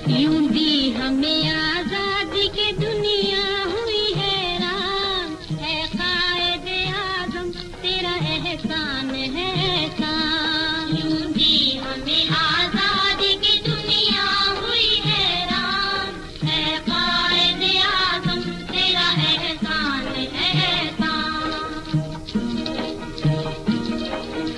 یوں بھی ہمیں آزادی کی دنیا ہوئی حیران، ہے قائد اعظم تیرا احسان ہے احسان، یوں بھی ہمیں آزادی کی دنیا ہوئی حیران، ہے قائد اعظم تیرا احسان ہے احسان،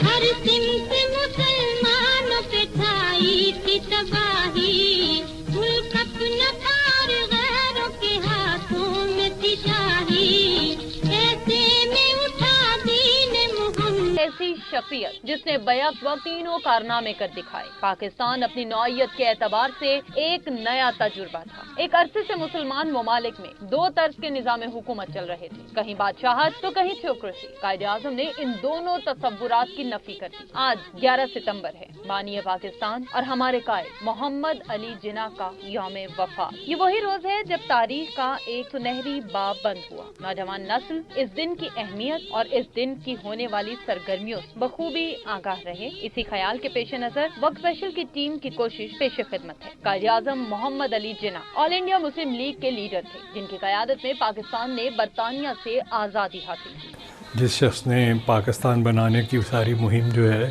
ہر سمت مسلمانوں پہ چھائی تھی تباہی، ملک اپنا تھار غیروں کے ہاتھوں میں تھی شاہی، ایسے میں اٹھا دین محمد ایسی شخصیت جس نے بیک وقت تینوں کارنامے کر دکھائے۔ پاکستان اپنی نوعیت کے اعتبار سے ایک نیا تجربہ تھا۔ ایک عرصے سے مسلمان ممالک میں دو طرز کے نظام حکومت چل رہے تھے، کہیں بادشاہت تو کہیں تھیوکریسی۔ قائد اعظم نے ان دونوں تصورات کی نفی کر دی۔ آج 11 ستمبر ہے، بانی پاکستان اور ہمارے قائد محمد علی جناح کا یوم وفات۔ یہ وہی روز ہے جب تاریخ کا ایک سنہری باب بند ہوا۔ نوجوان نسل اس دن کی اہمیت اور اس دن کی ہونے والی سرگرمیوں سے بخوبی آگاہ رہے۔ اسی خیال کے پیش نظر وقت اسپیشل کی ٹیم کی کوشش پیش خدمت ہے۔ قائد اعظم محمد علی جناح آل انڈیا مسلم لیگ کے لیڈر تھے، جن کی قیادت میں پاکستان نے برطانیہ سے آزادی حاصل کی۔ جس شخص نے پاکستان بنانے کی ساری مہم جو ہے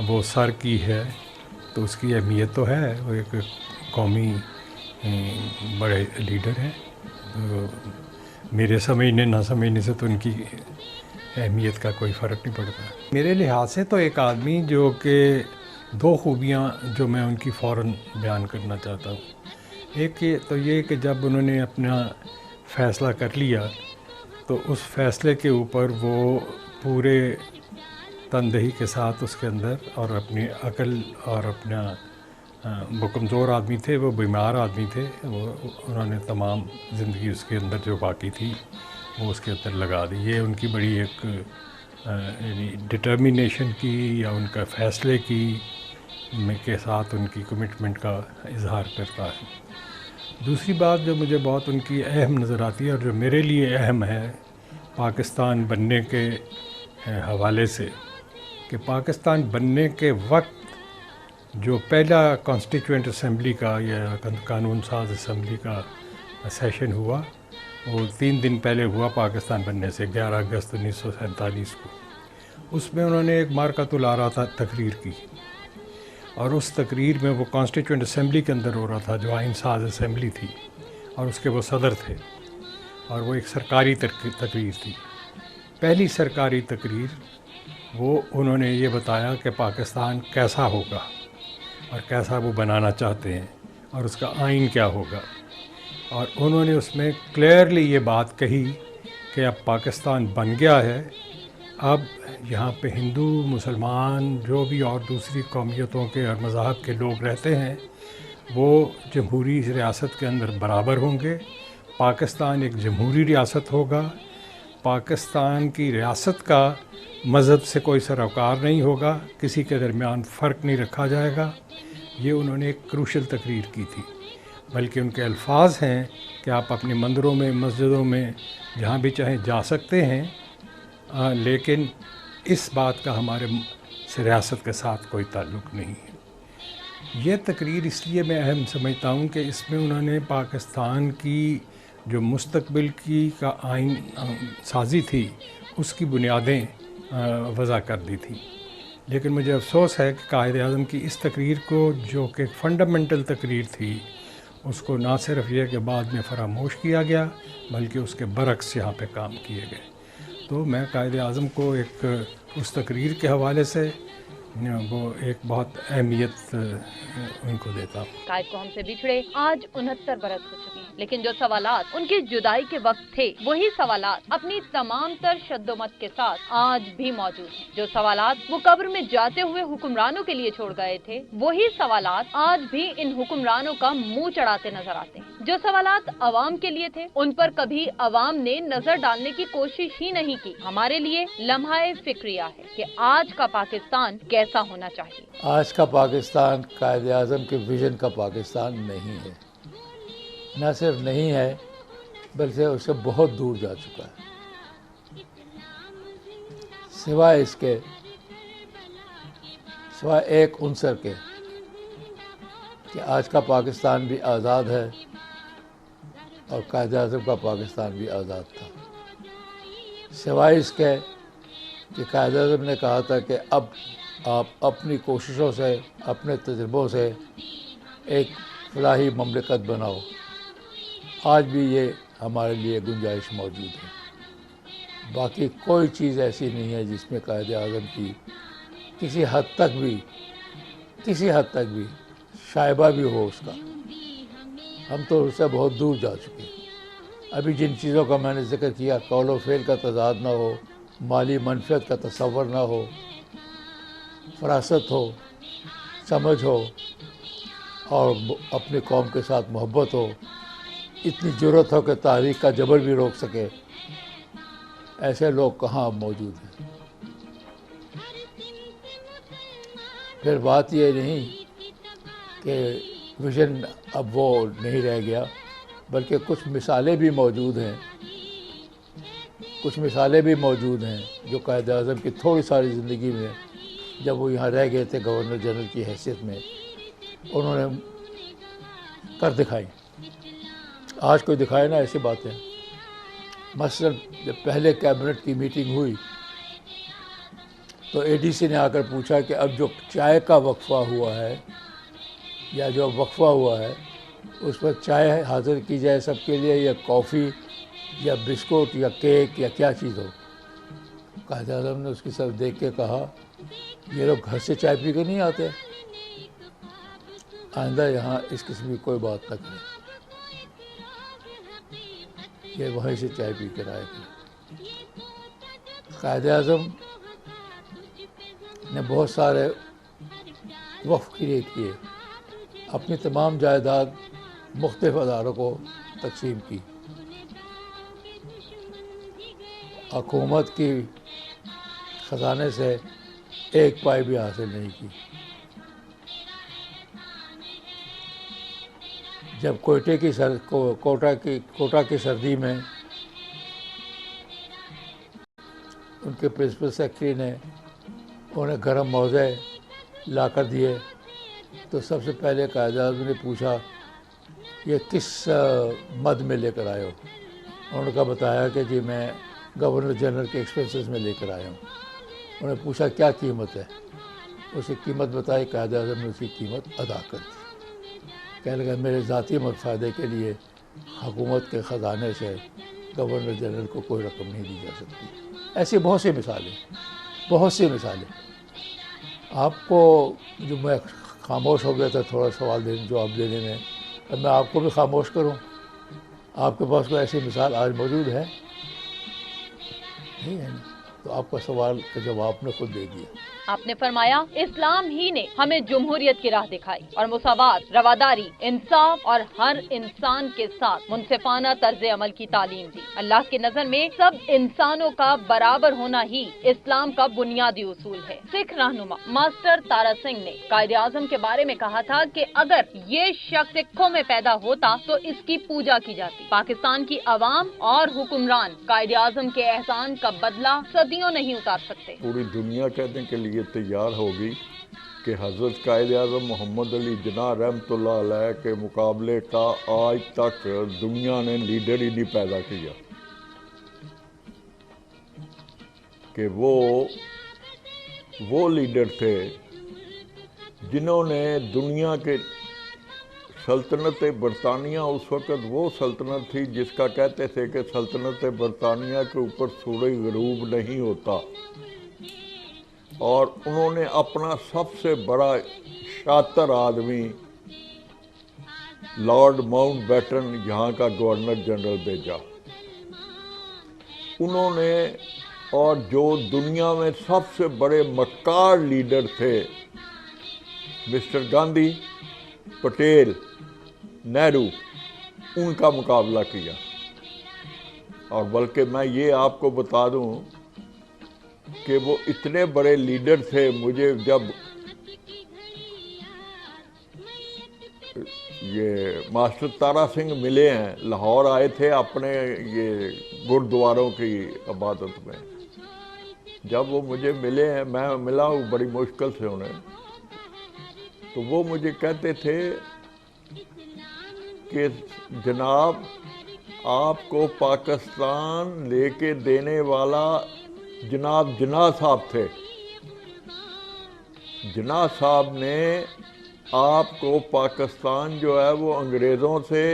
وہ سر کی ہے، تو اس کی اہمیت تو ہے، وہ ایک قومی بڑے لیڈر ہیں۔ تو میرے سمجھنے نہ سمجھنے سے تو ان کی اہمیت کا کوئی فرق نہیں پڑتا۔ میرے لحاظ سے تو ایک آدمی جو کہ دو خوبیاں جو میں ان کی فوراً بیان کرنا چاہتا ہوں۔ ایک تو یہ کہ جب انہوں نے اپنا فیصلہ کر لیا تو اس فیصلے کے اوپر وہ پورے تندہی کے ساتھ اس کے اندر اور اپنی عقل اور اپنا وہ کمزور آدمی تھے، وہ بیمار آدمی تھے، انہوں نے تمام زندگی اس کے اندر جو باقی تھی وہ اس کے اندر لگا دی۔ یہ ان کی بڑی ایک یعنی ڈٹرمینیشن کی یا ان کا فیصلے کی کے ساتھ ان کی کمٹمنٹ کا اظہار کرتا ہے۔ دوسری بات جو مجھے بہت ان کی اہم نظر آتی ہے اور جو میرے لیے اہم ہے پاکستان بننے کے حوالے سے، کہ پاکستان بننے کے وقت جو پہلا کانسٹیٹیوئنٹ اسمبلی کا یا قانون ساز اسمبلی کا سیشن ہوا، وہ 3 دن پہلے ہوا پاکستان بننے سے، 11 اگست 1947 کو۔ اس میں انہوں نے ایک مارکۃ الآراء تقریر کی، اور اس تقریر میں وہ کانسٹیٹیوئنٹ اسمبلی کے اندر ہو رہا تھا جو آئین ساز اسمبلی تھی، اور اس کے وہ صدر تھے، اور وہ ایک سرکاری تقریر تھی، پہلی سرکاری تقریر۔ وہ انہوں نے یہ بتایا کہ پاکستان کیسا ہوگا اور کیسا وہ بنانا چاہتے ہیں اور اس کا آئین کیا ہوگا، اور انہوں نے اس میں کلیئرلی یہ بات کہی کہ اب پاکستان بن گیا ہے، اب یہاں پہ ہندو مسلمان جو بھی اور دوسری قومیتوں کے اور مذاہب کے لوگ رہتے ہیں وہ جمہوری ریاست کے اندر برابر ہوں گے، پاکستان ایک جمہوری ریاست ہوگا، پاکستان کی ریاست کا مذہب سے کوئی سروکار نہیں ہوگا، کسی کے درمیان فرق نہیں رکھا جائے گا۔ یہ انہوں نے ایک کروشل تقریر کی تھی، بلکہ ان کے الفاظ ہیں کہ آپ اپنے مندروں میں، مسجدوں میں، جہاں بھی چاہیں جا سکتے ہیں، لیکن اس بات کا ہمارے ریاست کے ساتھ کوئی تعلق نہیں ہے۔ یہ تقریر اس لیے میں اہم سمجھتا ہوں کہ اس میں انہوں نے پاکستان کی جو مستقبل کی کا آئین سازی تھی اس کی بنیادیں وضع کر دی تھی۔ لیکن مجھے افسوس ہے کہ قائد اعظم کی اس تقریر کو، جو کہ فنڈامنٹل تقریر تھی، اس کو نہ صرف یہ کہ بعد میں فراموش کیا گیا بلکہ اس کے برعکس یہاں پہ کام کیے گئے۔ تو میں قائد اعظم کو ایک اس تقریر کے حوالے سے وہ ایک بہت اہمیت ان کو دیتا ہوں۔ قائد کو ہم سے بچھڑے آج 69 برس ہو چکی ہیں، لیکن جو سوالات ان کی جدائی کے وقت تھے وہی سوالات اپنی تمام تر شد و مت کے ساتھ آج بھی موجود ہیں۔ جو سوالات وہ قبر میں جاتے ہوئے حکمرانوں کے لیے چھوڑ گئے تھے وہی سوالات آج بھی ان حکمرانوں کا منہ چڑھاتے نظر آتے ہیں۔ جو سوالات عوام کے لیے تھے ان پر کبھی عوام نے نظر ڈالنے کی کوشش ہی نہیں کی۔ ہمارے لیے لمحہ فکریہ ہے کہ آج کا پاکستان کیسا ہونا چاہیے۔ آج کا پاکستان قائد اعظم کے ویژن کا پاکستان نہیں ہے، نہ صرف نہیں ہے بلکہ اس سے بہت دور جا چکا ہے۔ سوائے اس کے، سوائے ایک عنصر کے کہ آج کا پاکستان بھی آزاد ہے اور قائد اعظم کا پاکستان بھی آزاد تھا، سوائے اس کے کہ قائد اعظم نے کہا تھا کہ اب آپ اپنی کوششوں سے، اپنے تجربوں سے ایک فلاحی مملکت بناؤ۔ آج بھی یہ ہمارے لیے گنجائش موجود ہے، باقی کوئی چیز ایسی نہیں ہے جس میں قائد اعظم کی کسی حد تک بھی شائبہ بھی ہو اس کا۔ ہم تو اس سے بہت دور جا چکے ہیں۔ ابھی جن چیزوں کا میں نے ذکر کیا، قول و فعل کا تضاد نہ ہو، مالی منفعت کا تصور نہ ہو، فراست ہو، سمجھ ہو اور اپنی قوم کے ساتھ محبت ہو، اتنی جرأت ہو کہ تاریخ کا جبر بھی روک سکے، ایسے لوگ کہاں اب موجود ہیں۔ پھر بات یہ نہیں کہ ویژن اب وہ نہیں رہ گیا، بلکہ کچھ مثالیں بھی موجود ہیں جو قائد اعظم کی تھوڑی ساری زندگی میں، جب وہ یہاں رہ گئے تھے گورنر جنرل کی حیثیت میں، انہوں نے کر دکھائی۔ آج کوئی دکھائے نا ایسی باتیں۔ مثلا جب پہلے کیبنٹ کی میٹنگ ہوئی تو اے ڈی سی نے آ کر پوچھا کہ اب جو چائے کا وقفہ ہوا ہے یا جو وقفہ ہوا ہے اس پر چائے حاضر کی جائے سب کے لیے، یا کافی یا بسکٹ یا کیک یا کیا چیز ہو۔ قائد اعظم نے اس کی طرف دیکھ کے کہا، یہ لوگ گھر سے چائے پی کے نہیں آتے، آئندہ یہاں اس قسم کی کوئی بات نہ کریں۔ یہ وہیں سے چائے پی کر آئے تھے۔ قائد اعظم نے بہت سارے وقف کیے، اپنی تمام جائیداد مختلف اداروں کو تقسیم کی، حکومت کی خزانے سے ایک پائی بھی حاصل نہیں کی۔ جب کوٹا کی سردی میں ان کے پرنسپل سیکرٹری نے انہیں گرم موزے لا کر دیے تو سب سے پہلے قائد اعظم نے پوچھا، یہ کس مد میں لے کر آئے ہو؟ انہوں نے کہا بتایا کہ جی میں گورنر جنرل کے ایکسپنسز میں لے کر آیا ہوں۔ انہوں نے پوچھا کیا قیمت ہے؟ اسے قیمت بتائی، قائد اعظم نے اس کی قیمت ادا کر دی۔ کہنے لگا میرے ذاتی فائدے کے لیے حکومت کے خزانے سے گورنر جنرل کو کوئی رقم نہیں دی جا سکتی۔ ایسی بہت سی مثالیں۔ آپ کو جو میں خاموش ہو گیا تھا تھوڑا سوال جواب دینے میں، اب میں آپ کو بھی خاموش کروں؟ آپ کے پاس کوئی ایسی مثال آج موجود ہے؟ نہیں ہے نا، تو آپ کا سوال کا جواب نے خود دے دیا۔ آپ نے فرمایا اسلام ہی نے ہمیں جمہوریت کی راہ دکھائی اور مساوات، رواداری، انصاف اور ہر انسان کے ساتھ منصفانہ طرز عمل کی تعلیم دی۔ اللہ کی نظر میں سب انسانوں کا برابر ہونا ہی اسلام کا بنیادی اصول ہے۔ سکھ رہنما ماسٹر تارا سنگھ نے قائد اعظم کے بارے میں کہا تھا کہ اگر یہ شخص سکھوں میں پیدا ہوتا تو اس کی پوجا کی جاتی۔ پاکستان کی عوام اور حکمران قائد اعظم کے احسان کا بدلہ صدیوں نہیں اتار سکتے۔ پوری دنیا کہنے کے لیے تیار ہوگی کہ حضرت قائد اعظم محمد علی جناح رحمۃ اللہ علیہ کے مقابلے کا آج تک دنیا نے لیڈر ہی نہیں پیدا کیا، کہ وہ لیڈر تھے جنہوں نے دنیا کے سلطنت برطانیہ، اس وقت وہ سلطنت تھی جس کا کہتے تھے کہ سلطنت برطانیہ کے اوپر سورج غروب نہیں ہوتا، اور انہوں نے اپنا سب سے بڑا شاطر آدمی لارڈ ماؤنٹ بیٹن یہاں کا گورنر جنرل بھیجا۔ انہوں نے، اور جو دنیا میں سب سے بڑے مکار لیڈر تھے مسٹر گاندھی، پٹیل، نہرو، ان کا مقابلہ کیا۔ اور بلکہ میں یہ آپ کو بتا دوں کہ وہ اتنے بڑے لیڈر تھے، مجھے جب یہ ماسٹر تارا سنگھ ملے ہیں، لاہور آئے تھے اپنے یہ گردواروں کی عبادت میں، جب وہ مجھے ملے ہیں، میں ملا ہوں بڑی مشکل سے انہیں، تو وہ مجھے کہتے تھے کہ جناب آپ کو پاکستان لے کے دینے والا جناب جناح صاحب تھے. جناح صاحب نے آپ کو پاکستان جو ہے وہ انگریزوں سے،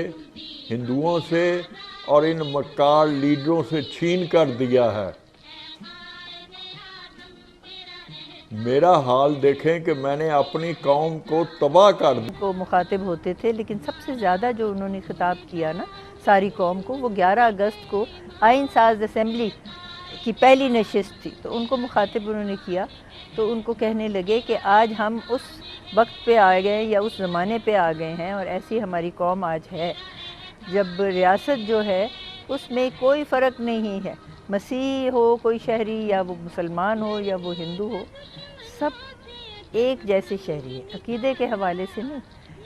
ہندوؤں سے اور ان مکار لیڈروں سے چھین کر دیا ہے. میرا حال دیکھیں کہ میں نے اپنی قوم کو تباہ کر دیا. کو مخاطب ہوتے تھے، لیکن سب سے زیادہ جو انہوں نے خطاب کیا نا ساری قوم کو، وہ 11 اگست کو آئین ساز اسمبلی کی پہلی نشست تھی، تو ان کو مخاطب انہوں نے کیا. تو ان کو کہنے لگے کہ آج ہم اس وقت پہ آ گئے یا اس زمانے پہ آ گئے ہیں، اور ایسی ہماری قوم آج ہے جب ریاست جو ہے اس میں کوئی فرق نہیں ہے، مسیح ہو کوئی شہری، یا وہ مسلمان ہو یا وہ ہندو ہو، سب ایک جیسے شہری ہیں، عقیدے کے حوالے سے نہیں،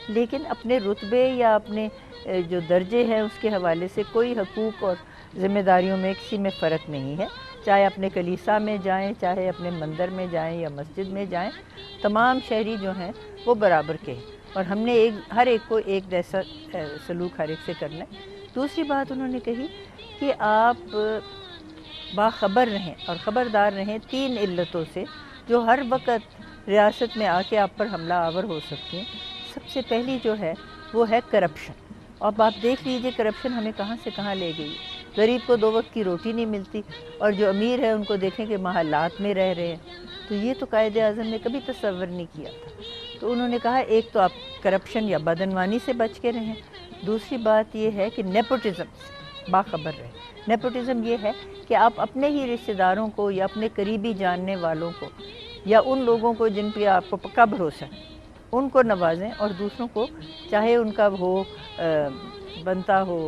لیکن اپنے رتبے یا اپنے جو درجے ہیں اس کے حوالے سے کوئی حقوق اور ذمہ داریوں میں کسی میں فرق نہیں ہے. چاہے اپنے کلیسا میں جائیں، چاہے اپنے مندر میں جائیں یا مسجد میں جائیں، تمام شہری جو ہیں وہ برابر کے ہیں، اور ہم نے ہر ایک کو ایک جیسا سلوک ہر ایک سے کرنا ہے. دوسری بات انہوں نے کہی کہ آپ باخبر رہیں اور خبردار رہیں 3 علتوں سے جو ہر وقت ریاست میں آ کے آپ پر حملہ آور ہو سکتی ہیں. سب سے پہلی جو ہے وہ ہے کرپشن. اب آپ دیکھ لیجئے کرپشن ہمیں کہاں سے کہاں لے گئی. غریب کو 2 وقت کی روٹی نہیں ملتی، اور جو امیر ہے ان کو دیکھیں کہ محلات میں رہ رہے ہیں. تو یہ تو قائد اعظم نے کبھی تصور نہیں کیا تھا. تو انہوں نے کہا ایک تو آپ کرپشن یا بدعنوانی سے بچ کے رہیں. دوسری بات یہ ہے کہ نیپوٹزم سے باخبر رہیں. نیپوٹزم یہ ہے کہ آپ اپنے ہی رشتہ داروں کو یا اپنے قریبی جاننے والوں کو یا ان لوگوں کو جن پہ آپ کو پکا بھروسہ ہے ان کو نوازیں، اور دوسروں کو چاہے ان کا ہو بنتا ہو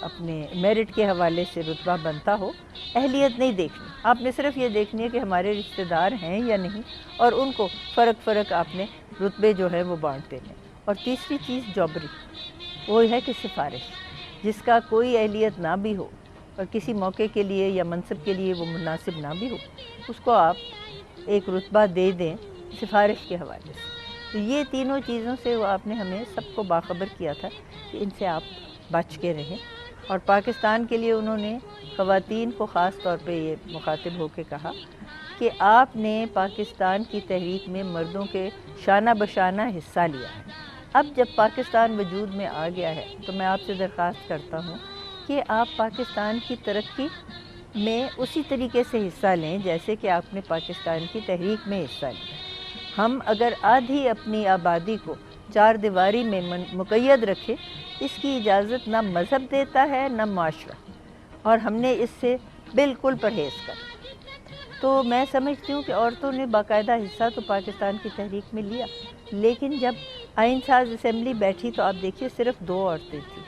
اپنے میرٹ کے حوالے سے رتبہ بنتا ہو، اہلیت نہیں دیکھنی. آپ نے صرف یہ دیکھنی ہے کہ ہمارے رشتہ دار ہیں یا نہیں، اور ان کو فرق آپ نے رتبے جو ہے وہ بانٹتے ہیں. اور تیسری چیز جابری، وہ ہے کہ سفارش، جس کا کوئی اہلیت نہ بھی ہو اور کسی موقع کے لیے یا منصب کے لیے وہ مناسب نہ بھی ہو، اس کو آپ ایک رتبہ دے دیں سفارش کے حوالے سے. تو یہ تینوں چیزوں سے وہ آپ نے ہمیں سب کو باخبر کیا تھا کہ ان سے آپ بچ کے رہیں. اور پاکستان کے لیے انہوں نے خواتین کو خاص طور پہ یہ مخاطب ہو کے کہا کہ آپ نے پاکستان کی تحریک میں مردوں کے شانہ بشانہ حصہ لیا ہے. اب جب پاکستان وجود میں آ گیا ہے تو میں آپ سے درخواست کرتا ہوں کہ آپ پاکستان کی ترقی میں اسی طریقے سے حصہ لیں جیسے کہ آپ نے پاکستان کی تحریک میں حصہ لیا. ہم اگر آدھی اپنی آبادی کو 4 دیواری میں مقید رکھے، اس کی اجازت نہ مذہب دیتا ہے نہ معاشرہ، اور ہم نے اس سے بالکل پرہیز کر. تو میں سمجھتی ہوں کہ عورتوں نے باقاعدہ حصہ تو پاکستان کی تحریک میں لیا، لیکن جب آئین ساز اسمبلی بیٹھی تو آپ دیکھیے صرف 2 عورتیں تھیں،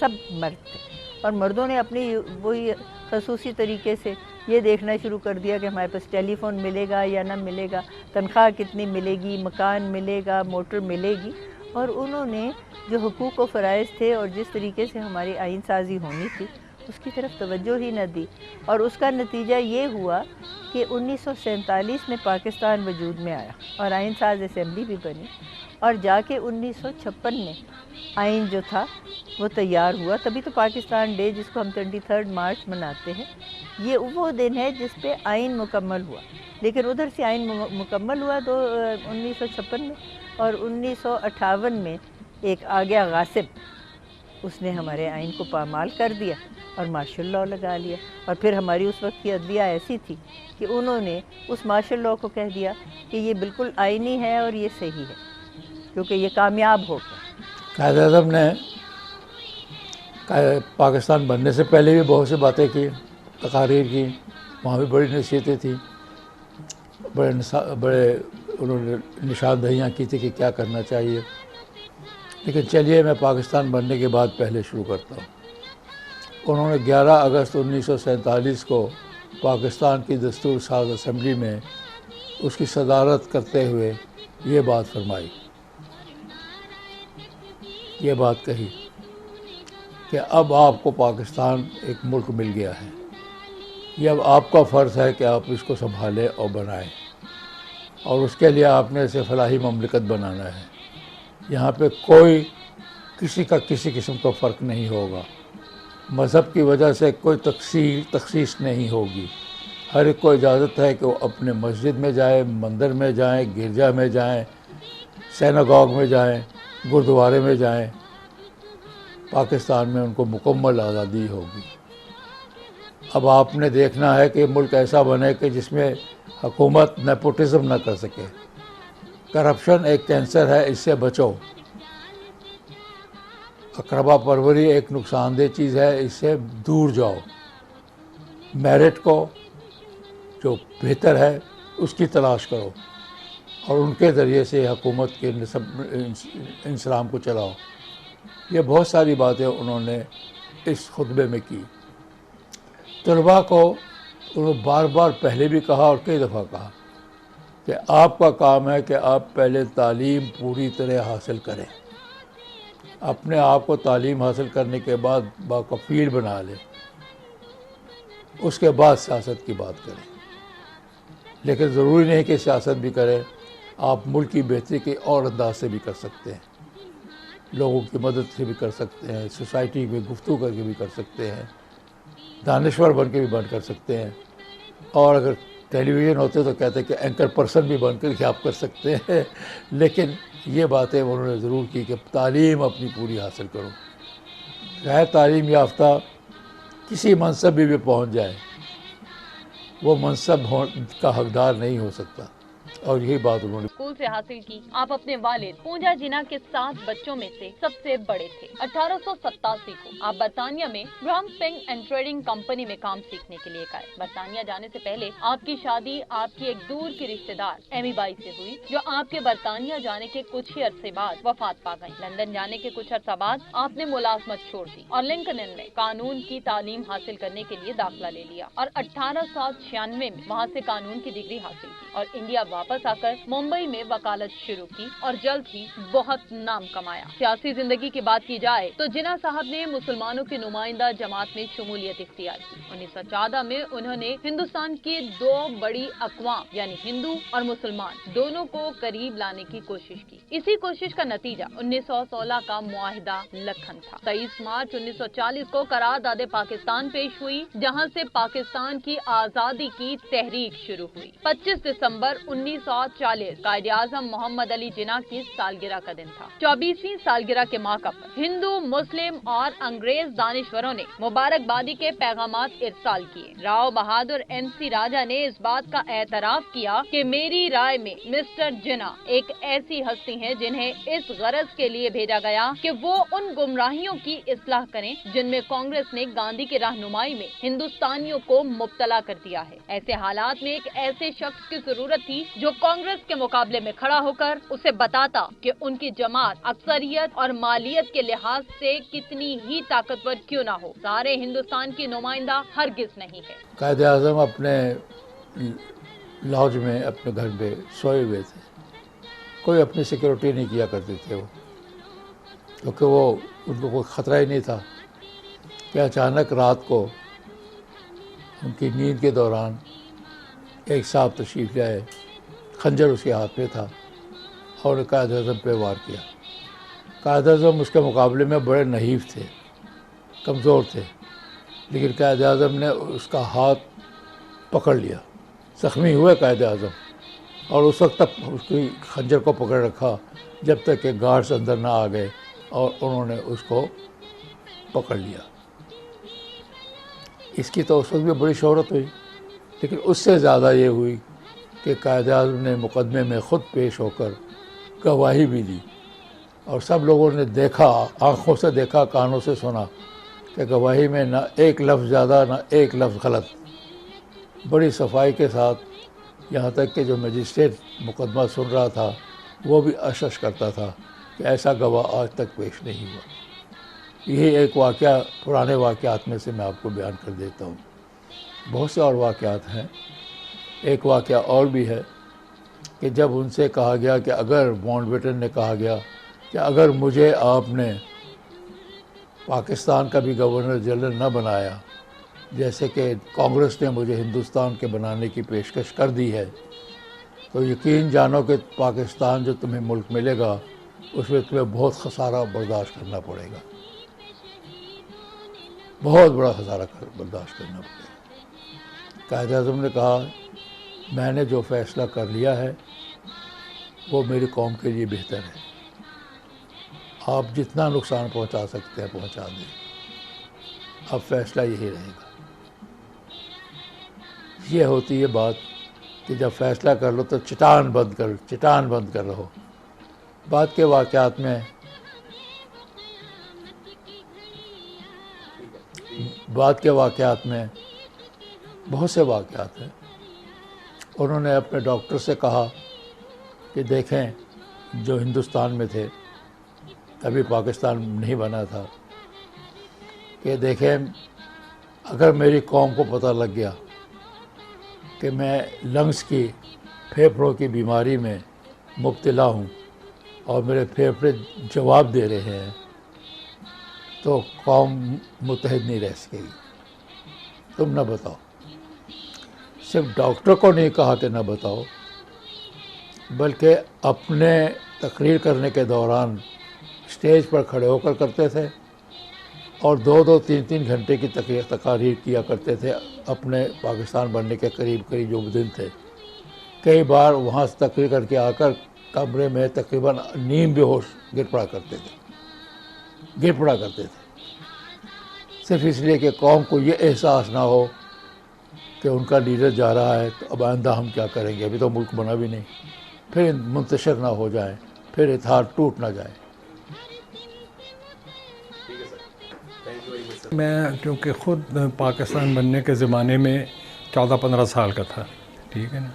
سب مرد تھے. اور مردوں نے اپنی وہی خصوصی طریقے سے یہ دیکھنا شروع کر دیا کہ ہمارے پاس ٹیلی فون ملے گا یا نہ ملے گا، تنخواہ کتنی ملے گی، مکان ملے گا، موٹر ملے گی. اور انہوں نے جو حقوق و فرائض تھے اور جس طریقے سے ہماری آئین سازی ہونی تھی اس کی طرف توجہ ہی نہ دی. اور اس کا نتیجہ یہ ہوا کہ 1947 میں پاکستان وجود میں آیا اور آئین ساز اسمبلی بھی بنی، اور جا کے 1956 میں آئین جو تھا وہ تیار ہوا. تبھی تو پاکستان ڈے جس کو ہم 23 مارچ مناتے ہیں، یہ وہ دن ہے جس پہ آئین مکمل ہوا. لیکن ادھر سے آئین مکمل ہوا 1956 میں، اور 1958 میں ایک آ گیا غاصب، اس نے ہمارے آئین کو پامال کر دیا اور مارشل لاء لگا لیا. اور پھر ہماری اس وقت کی عدلیہ ایسی تھی کہ انہوں نے اس مارشل لاء کو کہہ دیا کہ یہ بالکل آئینی ہے اور یہ صحیح ہے کیونکہ یہ کامیاب ہو گیا. قائد اعظم نے پاکستان بننے سے پہلے بھی بہت سی باتیں کی، تقاریر کی، وہاں بھی بڑی نصیحتیں تھیں، بڑے انہوں نے نشاندہیاں کی تھی کہ کیا کرنا چاہیے. لیکن چلیے میں پاکستان بننے کے بعد پہلے شروع کرتا ہوں. انہوں نے 11 اگست 1947 کو پاکستان کی دستور ساز اسمبلی میں اس کی صدارت کرتے ہوئے یہ بات فرمائی، یہ بات کہی کہ اب آپ کو پاکستان ایک ملک مل گیا ہے، یہ اب آپ کا فرض ہے کہ آپ اس کو سنبھالیں اور بنائیں، اور اس کے لیے آپ نے اسے فلاحی مملکت بنانا ہے. یہاں پہ کوئی کسی کا کسی قسم کا فرق نہیں ہوگا. مذہب کی وجہ سے کوئی تخصیص نہیں ہوگی. ہر ایک کو اجازت ہے کہ وہ اپنے مسجد میں جائیں، مندر میں جائیں، گرجا میں جائیں، سیناگوگ میں جائیں، گردوارے میں جائیں. پاکستان میں ان کو مکمل آزادی ہوگی. اب آپ نے دیکھنا ہے کہ ملک ایسا بنے کہ جس میں حکومت نیپوٹزم نہ کر سکے. کرپشن ایک کینسر ہے، اس سے بچو. اقربا پروری ایک نقصان دہ چیز ہے، اس سے دور جاؤ. میرٹ کو جو بہتر ہے اس کی تلاش کرو اور ان کے ذریعے سے حکومت کے انسلام کو چلاؤ. یہ بہت ساری باتیں انہوں نے اس خطبے میں کی. طلباء کو انہوں نے بار بار پہلے بھی کہا اور کئی دفعہ کہا کہ آپ کا کام ہے کہ آپ پہلے تعلیم پوری طرح حاصل کریں. اپنے آپ کو تعلیم حاصل کرنے کے بعد باکفیل بنا لیں، اس کے بعد سیاست کی بات کریں. لیکن ضروری نہیں کہ سیاست بھی کریں، آپ ملک کی بہتری کے اور انداز سے بھی کر سکتے ہیں. لوگوں کی مدد سے بھی کر سکتے ہیں، سوسائٹی میں گفتگو کر کے بھی کر سکتے ہیں، دانشور بن کے بھی بن کر سکتے ہیں. اور اگر ٹیلی ویژن ہوتے تو کہتے کہ اینکر پرسن بھی بن کر کے آپ کر سکتے ہیں. لیکن یہ باتیں انہوں نے ضرور کی کہ تعلیم اپنی پوری حاصل کرو. غیر تعلیم یافتہ کسی منصب بھی پہنچ جائے وہ منصب کا حقدار نہیں ہو سکتا. اور یہی بات انہوں نے اسکول سے حاصل کی. آپ اپنے والد پونجا جنا کے 7 بچوں میں سے سب سے بڑے تھے. 1887 کو آپ برطانیہ میں gram Singh and trading company میں کام سیکھنے کے لیے گئے. برطانیہ جانے سے پہلے آپ کی شادی آپ کی ایک دور کی رشتہ دار ایمی بائی سے ہوئی، جو آپ کے برطانیہ جانے کے کچھ ہی عرصے بعد وفات پا گئی. لندن جانے کے کچھ عرصہ بعد آپ نے ملازمت چھوڑ دی اور لنکن میں قانون کی تعلیم حاصل کرنے کے لیے داخلہ لے لیا اور 1896 میں وہاں سے قانون کی ڈگری حاصل کی اور انڈیا واپس آ کر ممبئی میں وکالت شروع کی اور جلد ہی بہت نام کمایا. سیاسی زندگی کی بات کی جائے تو جناح صاحب نے مسلمانوں کی نمائندہ جماعت میں شمولیت اختیار کی. 1914 میں انہوں نے ہندوستان کی 2 بڑی اقوام یعنی ہندو اور مسلمان دونوں کو قریب لانے کی کوشش کی. اسی کوشش کا نتیجہ 1916 کا معاہدہ لکھن تھا. 23 مارچ 1940 کو قرارداد پاکستان پیش ہوئی، جہاں سے پاکستان کی آزادی کی تحریک شروع ہوئی. 25 دسمبر 1940 قائد اعظم محمد علی جناح کی سالگرہ کا دن تھا. 24ویں سالگرہ کے موقع پر ہندو، مسلم اور انگریز دانشوروں نے مبارکبادی کے پیغامات ارسال کیے. راؤ بہادر MC راجہ نے اس بات کا اعتراف کیا کہ میری رائے میں مسٹر جناح ایک ایسی ہستی ہیں جنہیں اس غرض کے لیے بھیجا گیا کہ وہ ان گمراہیوں کی اصلاح کریں جن میں کانگریس نے گاندھی کی رہنمائی میں ہندوستانیوں کو مبتلا کر دیا ہے. ایسے حالات میں ایک ایسے شخص کی ضرورت تھی جو کانگریس کے مقابلے میں کھڑا ہو کر اسے بتاتا کہ ان کی جماعت اکثریت اور مالیت کے لحاظ سے کتنی ہی طاقتور کیوں نہ ہو، سارے ہندوستان کی نمائندہ ہرگز نہیں ہے. قائد اعظم اپنے لاج میں اپنے گھر میں سوئے ہوئے تھے. کوئی اپنی سیکورٹی نہیں کیا کرتے تھے وہ، کیونکہ وہ ان کو کوئی خطرہ ہی نہیں تھا کہ اچانک رات کو ان کی نیند کے دوران ایک صاحب تشریف لے آئے، خنجر اس کے ہاتھ میں تھا اور نے قائد اعظم پہ وار کیا. قائد اعظم اس کے مقابلے میں بڑے نحیف تھے، کمزور تھے، لیکن قائد اعظم نے اس کا ہاتھ پکڑ لیا. زخمی ہوئے قائد اعظم اور اس وقت تک اس کی خنجر کو پکڑ رکھا جب تک کہ گارڈز اندر نہ آ گئے اور انہوں نے اس کو پکڑ لیا. اس کی تو اس وقت بھی بڑی شہرت ہوئی، لیکن اس سے زیادہ یہ ہوئی کہ قائد اعظم نے مقدمے میں خود پیش ہو کر گواہی بھی دی اور سب لوگوں نے دیکھا، آنکھوں سے دیکھا، کانوں سے سنا کہ گواہی میں نہ ایک لفظ زیادہ نہ ایک لفظ غلط. بڑی صفائی کے ساتھ، یہاں تک کہ جو مجسٹریٹ مقدمہ سن رہا تھا وہ بھی اشش کرتا تھا کہ ایسا گواہ آج تک پیش نہیں ہوا. یہی ایک واقعہ پرانے واقعات میں سے میں آپ کو بیان کر دیتا ہوں. بہت سے اور واقعات ہیں. ایک واقعہ اور بھی ہے کہ جب ان سے کہا گیا کہ اگر ماؤنٹ بیٹن نے کہا گیا کہ اگر مجھے آپ نے پاکستان کا بھی گورنر جنرل نہ بنایا جیسے کہ کانگریس نے مجھے ہندوستان کے بنانے کی پیشکش کر دی ہے، تو یقین جانو کہ پاکستان جو تمہیں ملک ملے گا اس میں تمہیں بہت خسارہ برداشت کرنا پڑے گا، بہت بڑا خسارہ برداشت کرنا پڑے گا۔ قائد اعظم نے کہا میں نے جو فیصلہ کر لیا ہے وہ میری قوم کے لیے بہتر ہے، آپ جتنا نقصان پہنچا سکتے ہیں پہنچا دیں، اب فیصلہ یہی رہے گا۔ یہ ہوتی ہے بات کہ جب فیصلہ کر لو تو چٹان بند کر رہو۔ بعد کے واقعات میں بہت سے واقعات ہیں۔ انہوں نے اپنے ڈاکٹر سے کہا کہ دیکھیں، جو ہندوستان میں تھے، ابھی پاکستان نہیں بنا تھا، کہ دیکھیں اگر میری قوم کو پتہ لگ گیا کہ میں لنگس کی، پھیپھڑوں کی بیماری میں مبتلا ہوں اور میرے پھیپھڑے جواب دے رہے ہیں، تو قوم متحد نہیں رہ سکے گی۔ تم نہ بتاؤ۔ صرف ڈاکٹر کو نہیں کہا کہ نہ بتاؤ، بلکہ اپنے تقریر کرنے کے دوران اسٹیج پر کھڑے ہو کر کرتے تھے اور 2-3 گھنٹے کی تقاریر کیا کرتے تھے اپنے پاکستان بننے کے قریب جو دن تھے۔ کئی بار وہاں سے تقریر کر کے آ کر کمرے میں تقریباً نیم بے ہوش گر پڑا کرتے تھے، صرف اس لیے کہ قوم کو یہ احساس نہ ہو کہ ان کا لیڈر جا رہا ہے تو اب آئندہ ہم کیا کریں گے، ابھی تو ملک بنا بھی نہیں، پھر منتشر نہ ہو جائیں، پھر اتحاد ٹوٹ نہ جائے۔ میں چونکہ خود پاکستان بننے کے زمانے میں 14-15 سال کا تھا، ٹھیک ہے نا،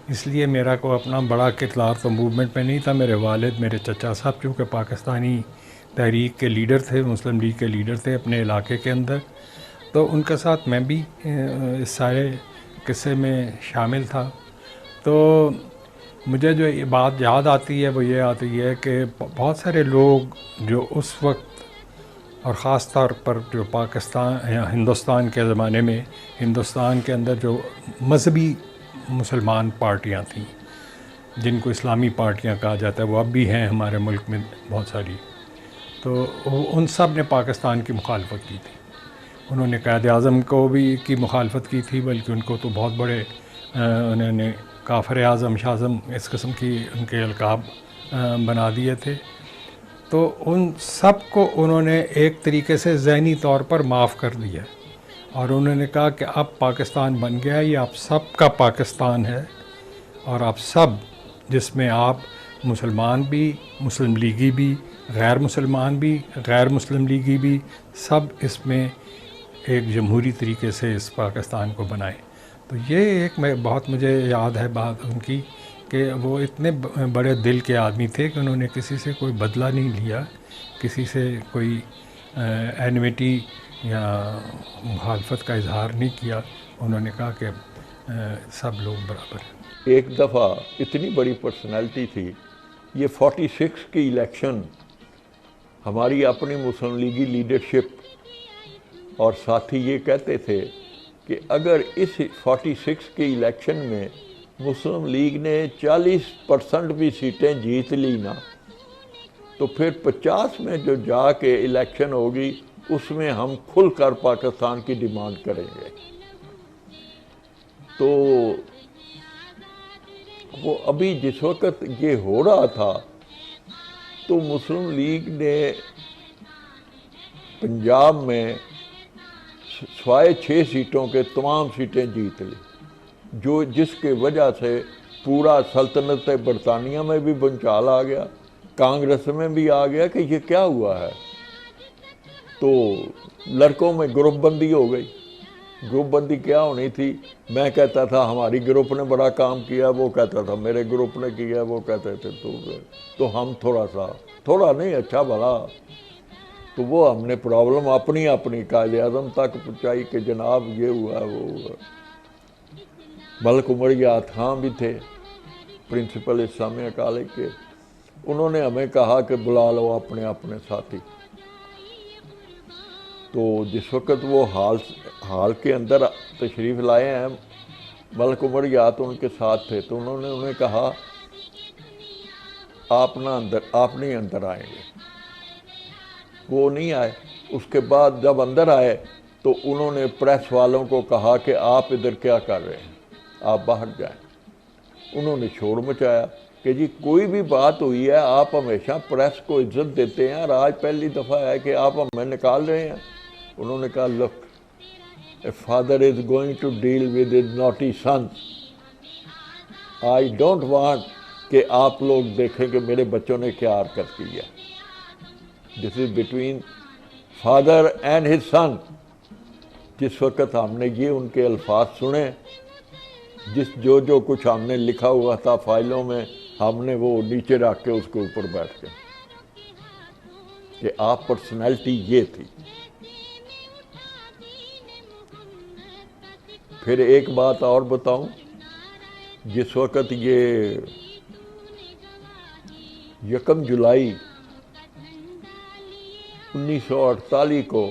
اس لیے میرا کوئی اپنا بڑا کردار تو موومنٹ میں نہیں تھا۔ میرے والد، میرے چچا صاحب چونکہ پاکستانی تحریک کے لیڈر تھے، مسلم لیگ کے لیڈر تھے اپنے علاقے کے اندر، تو ان کے ساتھ میں بھی اس سارے قصے میں شامل تھا۔ تو مجھے جو یہ بات یاد آتی ہے وہ یہ آتی ہے کہ بہت سارے لوگ جو اس وقت، اور خاص طور پر جو پاکستان یا ہندوستان کے زمانے میں ہندوستان کے اندر جو مذہبی مسلمان پارٹیاں تھیں، جن کو اسلامی پارٹیاں کہا جاتا ہے، وہ اب بھی ہیں ہمارے ملک میں بہت ساری، تو ان سب نے پاکستان کی مخالفت کی تھی۔ انہوں نے قائد اعظم کو بھی کی مخالفت کی تھی، بلکہ ان کو تو بہت بڑے انہوں نے کافر اعظم، شاعظم، اس قسم کی ان کے القاب بنا دیے تھے۔ تو ان سب کو انہوں نے ایک طریقے سے ذہنی طور پر معاف کر دیا، اور انہوں نے کہا کہ اب پاکستان بن گیا، یہ آپ سب کا پاکستان ہے، اور آپ سب، جس میں آپ مسلمان بھی، مسلم لیگی بھی، غیر مسلمان بھی، غیر مسلم لیگی بھی، سب اس میں ایک جمہوری طریقے سے اس پاکستان کو بنائیں۔ تو یہ ایک بہت مجھے یاد ہے بات ان کی، کہ وہ اتنے بڑے دل کے آدمی تھے کہ انہوں نے کسی سے کوئی بدلہ نہیں لیا، کسی سے کوئی اینیمیٹی یا مخالفت کا اظہار نہیں کیا۔ انہوں نے کہا کہ سب لوگ برابر ہیں۔ ایک دفعہ اتنی بڑی پرسنالٹی تھی، یہ 46 کی الیکشن ہماری اپنی مسلم لیگی لیڈرشپ اور ساتھی یہ کہتے تھے کہ اگر اس 46 کی الیکشن میں مسلم لیگ نے 40% بھی سیٹیں جیت لی نا، تو پھر 50 میں جو جا کے الیکشن ہوگی اس میں ہم کھل کر پاکستان کی ڈیمانڈ کریں گے۔ تو وہ ابھی جس وقت یہ ہو رہا تھا تو مسلم لیگ نے پنجاب میں سوائے 6 سیٹوں کے تمام سیٹیں جیت لی، جس کی وجہ سے پورا سلطنت برطانیہ میں بھی بنچال آ گیا، کانگریس میں بھی آ گیا کہ یہ کیا ہوا ہے۔ تو لڑکوں میں گروپ بندی ہو گئی۔ گروپ بندی کیا ہونی تھی؟ میں کہتا تھا ہماری گروپ نے بڑا کام کیا، وہ کہتا تھا میرے گروپ نے کیا، وہ کہتے تھے تو ہم تھوڑا نہیں، اچھا بھلا۔ تو وہ ہم نے پرابلم اپنی قائد اعظم تک پہنچائی کہ جناب یہ ہوا وہ ہوا۔ ملک عمر یاد خان بھی تھے، پرنسپل اسلامیہ کالج کے، انہوں نے ہمیں کہا کہ بلا لو اپنے ساتھی۔ تو جس وقت وہ ہال کے اندر تشریف لائے ہیں، ملک عمر یاد ان کے ساتھ تھے، تو انہوں نے انہیں کہا آپ نہیں اندر آئیں گے. وہ نہیں آئے. اس کے بعد جب اندر آئے تو انہوں نے پریس والوں کو کہا کہ آپ ادھر کیا کر رہے ہیں, آپ باہر جائیں. انہوں نے شور مچایا کہ جی کوئی بھی بات ہوئی ہے آپ ہمیشہ پریس کو عزت دیتے ہیں اور آج پہلی دفعہ ہے کہ آپ ہمیں نکال رہے ہیں. انہوں نے کہا لک, a father is going to deal with his naughty sons. I don't want کہ آپ لوگ دیکھیں کہ میرے بچوں نے کیا حرکت کی ہے. This is between father and his son. جس وقت ہم نے یہ ان کے الفاظ سنے, جو کچھ ہم نے لکھا ہوا تھا فائلوں میں, ہم نے وہ نیچے رکھ کے اس کے اوپر بیٹھ گئے کہ آپ پرسنالٹی یہ تھی. پھر ایک بات اور بتاؤں, جس وقت یہ 1 جولائی 1948 کو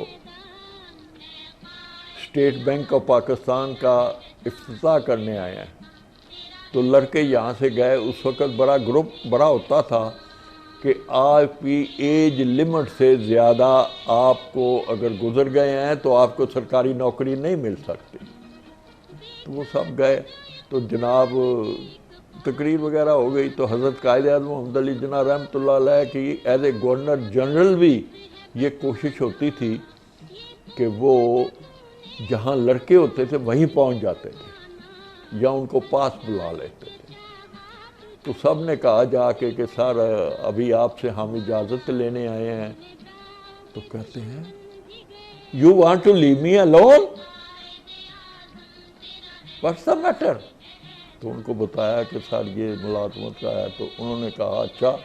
اسٹیٹ بینک آف پاکستان کا افتتاح کرنے آئے ہیں تو لڑکے یہاں سے گئے. اس وقت بڑا گروپ بڑا ہوتا تھا کہ آپ کی ایج لمٹ سے زیادہ آپ کو اگر گزر گئے ہیں تو آپ کو سرکاری نوکری نہیں مل سکتی. تو وہ سب گئے تو جناب تقریر وغیرہ ہو گئی تو حضرت قائد اعظم محمد علی جناح رحمۃ اللہ علیہ کی ایز اے گورنر جنرل بھی یہ کوشش ہوتی تھی کہ وہ جہاں لڑکے ہوتے تھے وہیں پہنچ جاتے تھے یا ان کو پاس بلا لیتے تھے. تو سب نے کہا جا کے کہ سر ابھی آپ سے ہم اجازت لینے آئے ہیں. تو کہتے ہیں you want to leave me alone, what's the matter. تو ان کو بتایا کہ سر یہ ملازمت کا ہے. تو انہوں نے کہا اچھا,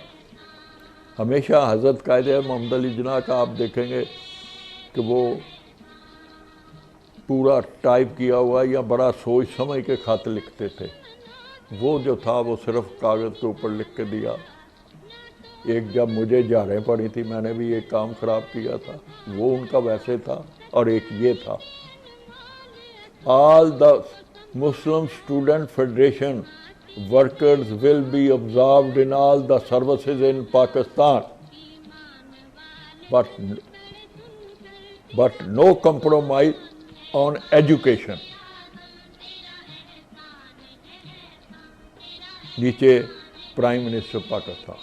ہمیشہ حضرت قائد محمد علی جناح کا آپ دیکھیں گے کہ وہ پورا ٹائپ کیا ہوا یا بڑا سوچ سمجھ کے خط لکھتے تھے. وہ جو تھا وہ صرف کاغذ کے اوپر لکھ کے دیا. ایک جب مجھے جاریں پڑی تھی میں نے بھی ایک کام خراب کیا تھا, وہ ان کا ویسے تھا, اور ایک یہ تھا all the Muslim Student Federation workers will be observed in all the services in Pakistan, but no compromise on education. نیچے پرائم منسٹر پاکستان,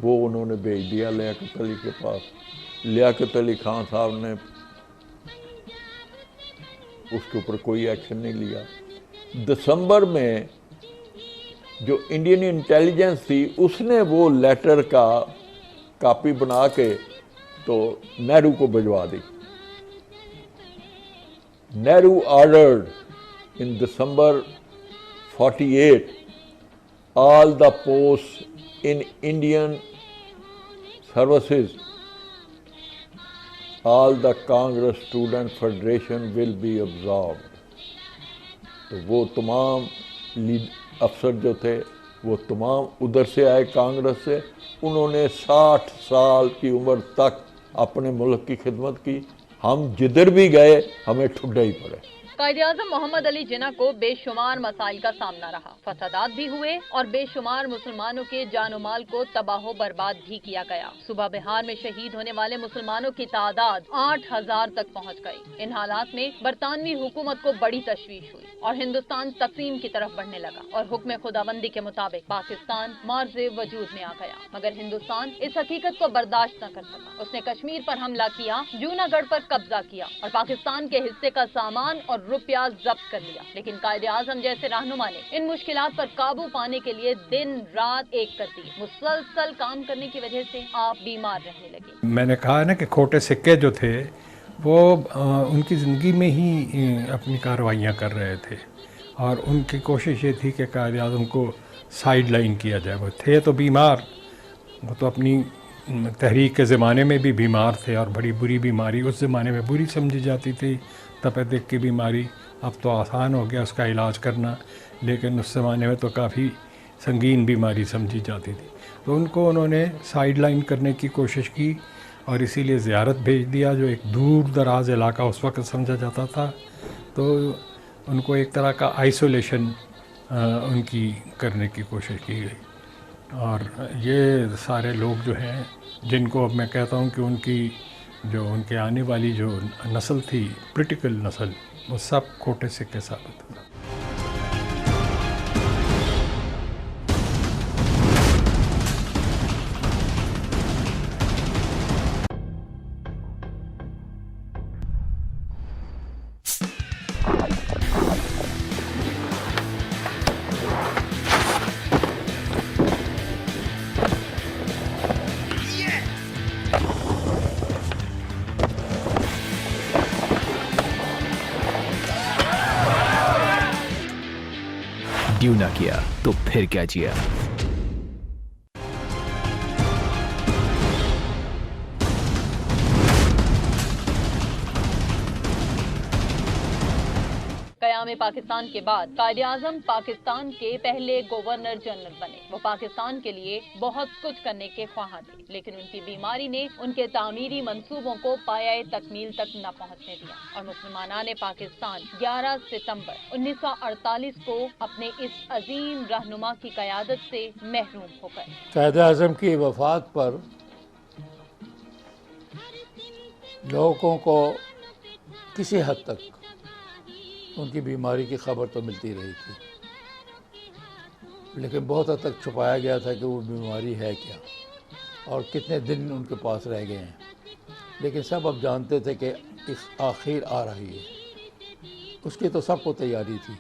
وہ انہوں نے بھیج دیا لیاقت علی کے پاس. لیاقت علی خان صاحب نے اس کے اوپر کوئی ایکشن نہیں لیا. دسمبر میں جو انڈین انٹیلیجنس تھی اس نے وہ لیٹر کا کاپی بنا کے تو نہرو کو بھجوا دی. Nehru ordered in December 48 all the posts in Indian services, all the Congress Student Federation will be observed. تو وہ تمام افسر جو تھے وہ تمام ادھر سے آئے کانگریس سے. انہوں نے 60 سال کی عمر تک اپنے ملک کی خدمت کی. ہم جدھر بھی گئے ہمیں ٹھڈے ہی پڑے. قائد اعظم محمد علی جناح کو بے شمار مسائل کا سامنا رہا. فسادات بھی ہوئے اور بے شمار مسلمانوں کے جان و مال کو تباہ و برباد بھی کیا گیا. صوبہ بہار میں شہید ہونے والے مسلمانوں کی تعداد 8000 تک پہنچ گئی. ان حالات میں برطانوی حکومت کو بڑی تشویش ہوئی اور ہندوستان تقسیم کی طرف بڑھنے لگا اور حکم خداوندی کے مطابق پاکستان مارز وجود میں آ گیا. مگر ہندوستان اس حقیقت کو برداشت نہ کر سکا. اس نے کشمیر پر حملہ کیا, جوناگڑھ پر قبضہ کیا اور پاکستان کے حصے کا سامان اور روپیہ ضبط کر لیا. لیکن قائد اعظم جیسے رہنما نے ان مشکلات پر قابو پانے کے لیے دن رات ایک کر دی. مسلسل کام کرنے کی وجہ سے آپ بیمار رہنے لگے. میں نے کہا نا کہ کھوٹے سکے جو تھے وہ ان کی زندگی میں ہی اپنی کارروائیاں کر رہے تھے اور ان کی کوشش یہ تھی کہ قائد اعظم کو سائیڈ لائن کیا جائے. وہ تھے تو بیمار, وہ تو اپنی تحریک کے زمانے میں بھی بیمار تھے اور بڑی بری بیماری اس زمانے میں بری سمجھی جاتی تھی. تپیدک کی بیماری اب تو آسان ہو گیا اس کا علاج کرنا, لیکن اس زمانے میں تو کافی سنگین بیماری سمجھی جاتی تھی. تو ان کو انہوں نے سائیڈ لائن کرنے کی کوشش کی اور اسی لیے زیارت بھیج دیا, جو ایک دور دراز علاقہ اس وقت سمجھا جاتا تھا. تو ان کو ایک طرح کا آئسولیشن ان کی کرنے کی کوشش کی گئی. اور یہ سارے لوگ جو ہیں جن کو اب میں کہتا ہوں کہ ان کی جو ان کے آنے والی جو نسل تھی پولیٹیکل نسل، وہ سب کھوٹے سکے ثابت ہوئے۔ ڈیو نہ کیا تو پھر کیا جیا۔ قیام پاکستان کے بعد قائد اعظم پاکستان کے پہلے گورنر جنرل بنے۔ وہ پاکستان کے لیے بہت کچھ کرنے کے خواہاں تھے، لیکن ان کی بیماری نے ان کے تعمیری منصوبوں کو پایۂ تکمیل تک نہ پہنچنے دیا، اور مسلمانان پاکستان 11 ستمبر 1948 کو اپنے اس عظیم رہنما کی قیادت سے محروم ہو گئے۔ قائد اعظم کی وفات پر لوگوں کو کسی حد تک ان کی بیماری کی خبر تو ملتی رہی تھی، لیکن بہت حد تک چھپایا گیا تھا کہ وہ بیماری ہے کیا اور کتنے دن ان کے پاس رہ گئے ہیں، لیکن سب اب جانتے تھے کہ اس آخر آ رہی ہے۔ اس کی تو سب کو تیاری تھی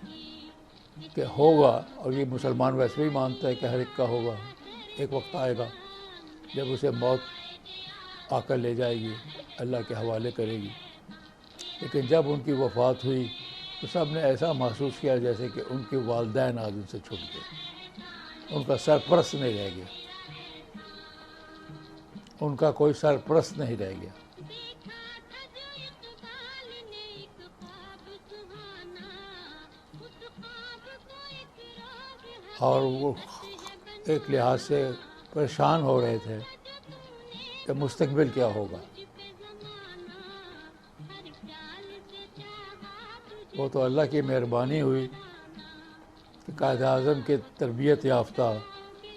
کہ ہوگا، اور یہ مسلمان ویسے بھی مانتا ہے کہ ہر ایک کا ہوگا، ایک وقت آئے گا جب اسے موت آ کر لے جائے گی، اللہ کے حوالے کرے گی۔ لیکن جب ان کی وفات ہوئی تو سب نے ایسا محسوس کیا جیسے کہ ان کے والدین آج ان سے چھوٹ گئے، ان کا سرپرست نہیں رہ گیا، ان کا کوئی سرپرست نہیں رہ گیا۔ اور وہ ایک لحاظ سے پریشان ہو رہے تھے کہ مستقبل کیا ہوگا۔ وہ تو اللہ کی مہربانی ہوئی کہ قائد اعظم کے تربیت یافتہ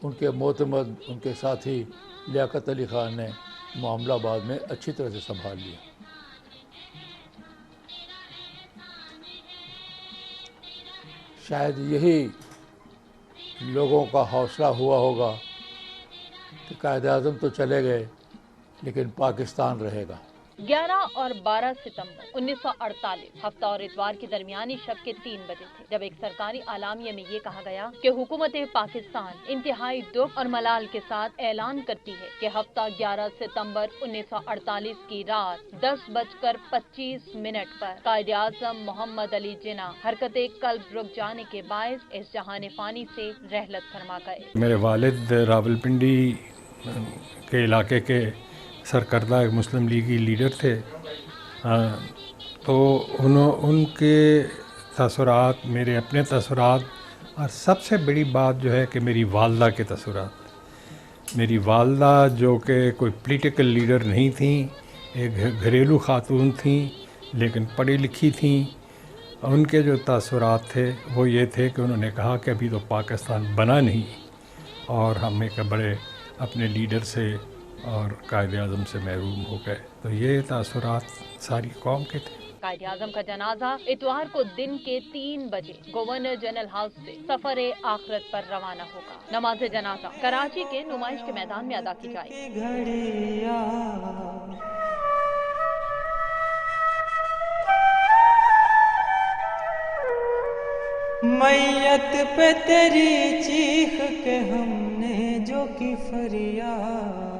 ان کے معتمد، ان کے ساتھی لیاقت علی خان نے معاملہ بعد میں اچھی طرح سے سنبھال لیا۔ شاید یہی لوگوں کا حوصلہ ہوا ہوگا کہ قائد اعظم تو چلے گئے لیکن پاکستان رہے گا۔ 11 اور 12 ستمبر 1948 ہفتہ اور اتوار کی درمیانی شب کے 3 بجے تھے جب ایک سرکاری اعلامیہ میں یہ کہا گیا کہ حکومت پاکستان انتہائی دکھ اور ملال کے ساتھ اعلان کرتی ہے کہ ہفتہ 11 ستمبر 1948 کی رات 10:25 پر قائد اعظم محمد علی جناح حرکت قلب رک جانے کے باعث اس جہان فانی سے رحلت فرما گئے۔ میرے والد راولپنڈی کے علاقے کے سرکردہ ایک مسلم لیگی لیڈر تھے، تو ان کے تاثرات، میرے اپنے تاثرات، اور سب سے بڑی بات جو ہے کہ میری والدہ کے تاثرات۔ میری والدہ جو کہ کوئی پولیٹیکل لیڈر نہیں تھیں، ایک گھریلو خاتون تھیں لیکن پڑھی لکھی تھیں۔ ان کے جو تاثرات تھے وہ یہ تھے کہ انہوں نے کہا کہ ابھی تو پاکستان بنا نہیں، اور ہم ایک بڑے اپنے لیڈر سے اور قائد اعظم سے محروم ہو گئے۔ تو یہ تاثرات ساری قوم کے تھے۔ قائد اعظم کا جنازہ اتوار کو دن کے 3 بجے گورنر جنرل ہاؤس سے سفر آخرت پر روانہ ہوگا۔ نماز جنازہ کراچی کے نمائش کے میدان میں ادا کی جائے گی۔ میت پہ تیری چیخ کے ہم نے جو کی فریاد،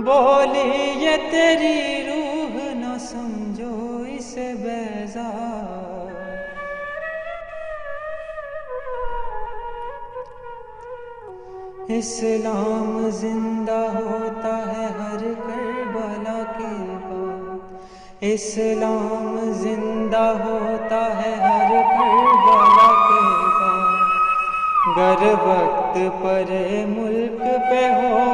بولی یہ تیری روح نہ سمجھو اسے بیزار، اسلام زندہ ہوتا ہے ہر کربلا کے بعد، اسلام زندہ ہوتا ہے ہر کربلا کے بعد، گر وقت پر ملک پہ ہو